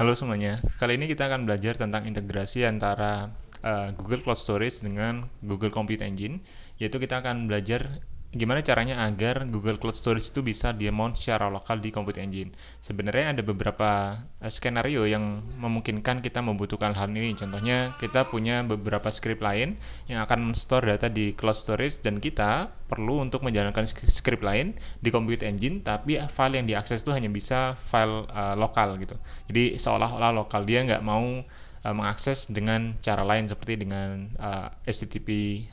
Halo semuanya, kali ini kita akan belajar tentang integrasi antara Google Cloud Storage dengan Google Compute Engine, yaitu kita akan belajar gimana caranya agar Google Cloud Storage itu bisa di-mount secara lokal di Compute Engine. Sebenarnya ada beberapa skenario yang memungkinkan kita membutuhkan hal ini. Contohnya, kita punya beberapa script lain yang akan store data di Cloud Storage dan kita perlu untuk menjalankan script lain di Compute Engine, tapi file yang diakses itu hanya bisa file lokal gitu. Jadi seolah-olah lokal, dia nggak mau mengakses dengan cara lain seperti dengan HTTP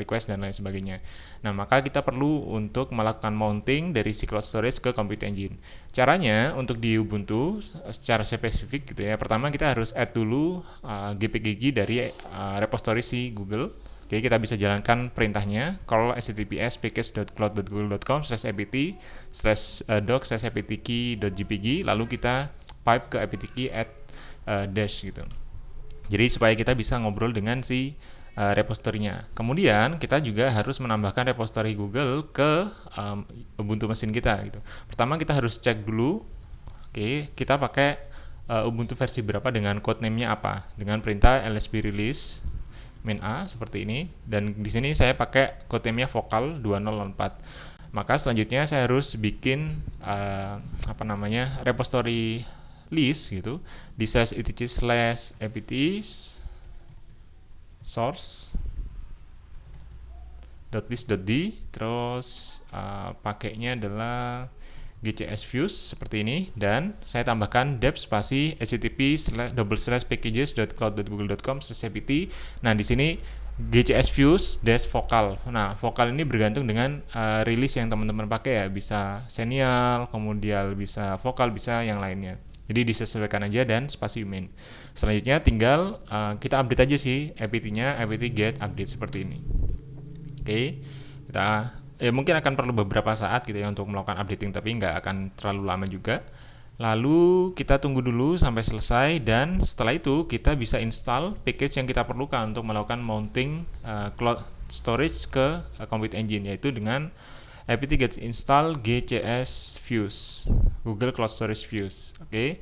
request dan lain sebagainya. Nah, maka kita perlu untuk melakukan mounting dari si cloud storage ke Compute Engine. Caranya untuk di Ubuntu secara spesifik gitu ya. Pertama kita harus add dulu GPGG dari repository si Google. Oke, kita bisa jalankan perintahnya call https package.cloud.google.com/apt /doc/aptkey.jpg, lalu kita pipe ke aptkey add dash gitu. Jadi supaya kita bisa ngobrol dengan si repositorinya. Kemudian kita juga harus menambahkan repository Google ke Ubuntu mesin kita gitu. Pertama kita harus cek dulu, oke, kita pakai Ubuntu versi berapa dengan codename-nya apa. Dengan perintah lsb release min a seperti ini, dan di sini saya pakai codename-nya vocal 2004. Maka selanjutnya saya harus bikin repository list gitu di slash etc/apt source .list.d, terus pakainya adalah GCS views seperti ini, dan saya tambahkan dep spasi http://packages.cloud.google.com/apt. Nah, di sini GCS views dash vokal. Nah, vokal ini bergantung dengan release yang teman-teman pakai ya, bisa Xenial, kemudian bisa vokal, bisa yang lainnya. Jadi disesuaikan aja dan spasi main. Selanjutnya tinggal kita update aja sih apt-nya, apt get update seperti ini. Oke, kita mungkin akan perlu beberapa saat gitu ya untuk melakukan updating, tapi nggak akan terlalu lama juga. Lalu kita tunggu dulu sampai selesai, dan setelah itu kita bisa install package yang kita perlukan untuk melakukan mounting cloud storage ke Compute Engine, yaitu dengan apt-get install gcs views Google Cloud Storage Views. Oke.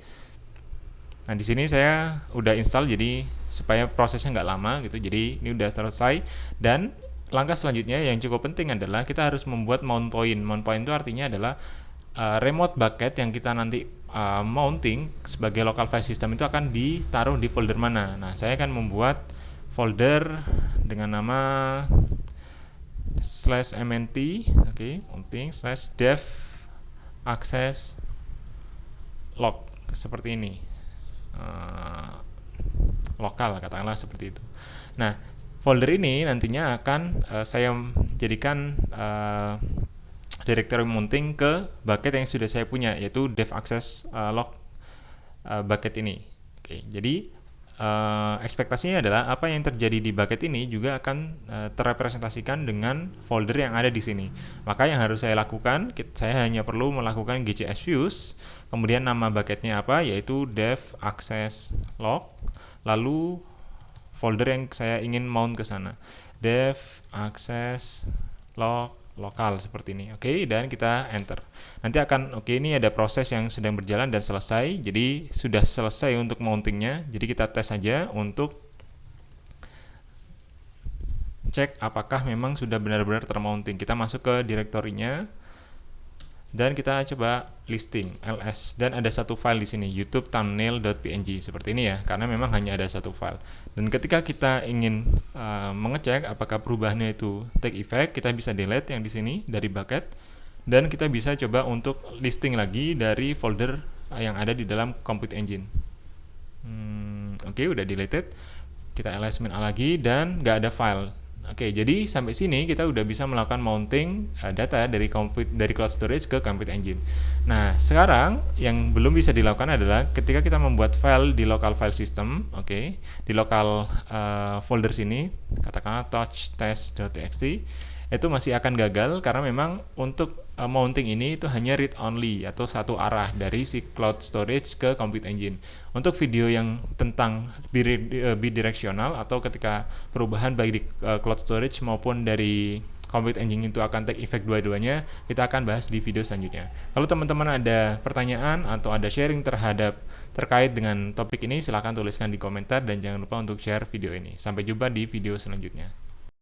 Nah, di sini saya udah install jadi supaya prosesnya nggak lama gitu. Jadi ini udah selesai, dan langkah selanjutnya yang cukup penting adalah kita harus membuat mount point. Mount point itu artinya adalah remote bucket yang kita nanti mounting sebagai local file system itu akan ditaruh di folder mana. Nah, saya akan membuat folder dengan nama /mnt, mounting /dev access log seperti ini, lokal katakanlah seperti itu. Nah, folder ini nantinya akan saya jadikan directory mounting ke bucket yang sudah saya punya, yaitu dev access log bucket ini. Oke, jadi ekspektasinya adalah apa yang terjadi di bucket ini juga akan terrepresentasikan dengan folder yang ada di sini. Maka yang harus saya lakukan, saya hanya perlu melakukan gcs views, kemudian nama bucketnya apa, yaitu dev access log, lalu folder yang saya ingin mount ke sana, dev access log lokal seperti ini. Oke, dan kita enter. Nanti akan ini ada proses yang sedang berjalan dan selesai. Jadi sudah selesai untuk mountingnya. Jadi kita tes saja untuk cek apakah memang sudah benar-benar termounting. Kita masuk ke direktorinya dan kita coba listing ls, dan ada satu file di sini, youtube thumbnail.png seperti ini ya, karena memang hanya ada satu file. Dan ketika kita ingin mengecek apakah perubahannya itu take effect, kita bisa delete yang di sini dari bucket, dan kita bisa coba untuk listing lagi dari folder yang ada di dalam Compute Engine. Oke, udah deleted. Kita ls min a lagi dan nggak ada file. Oke, jadi sampai sini kita udah bisa melakukan mounting data dari cloud storage ke Compute Engine. Nah, sekarang yang belum bisa dilakukan adalah ketika kita membuat file di local file system, di local folder sini, katakanlah touch test.txt, itu masih akan gagal karena memang untuk mounting ini itu hanya read only atau satu arah dari si cloud storage ke Compute Engine. Untuk video yang tentang bidirectional atau ketika perubahan baik di cloud storage maupun dari Compute Engine itu akan take effect dua-duanya, kita akan bahas di video selanjutnya. Kalau teman-teman ada pertanyaan atau ada sharing terkait dengan topik ini, silahkan tuliskan di komentar dan jangan lupa untuk share video ini. Sampai jumpa di video selanjutnya.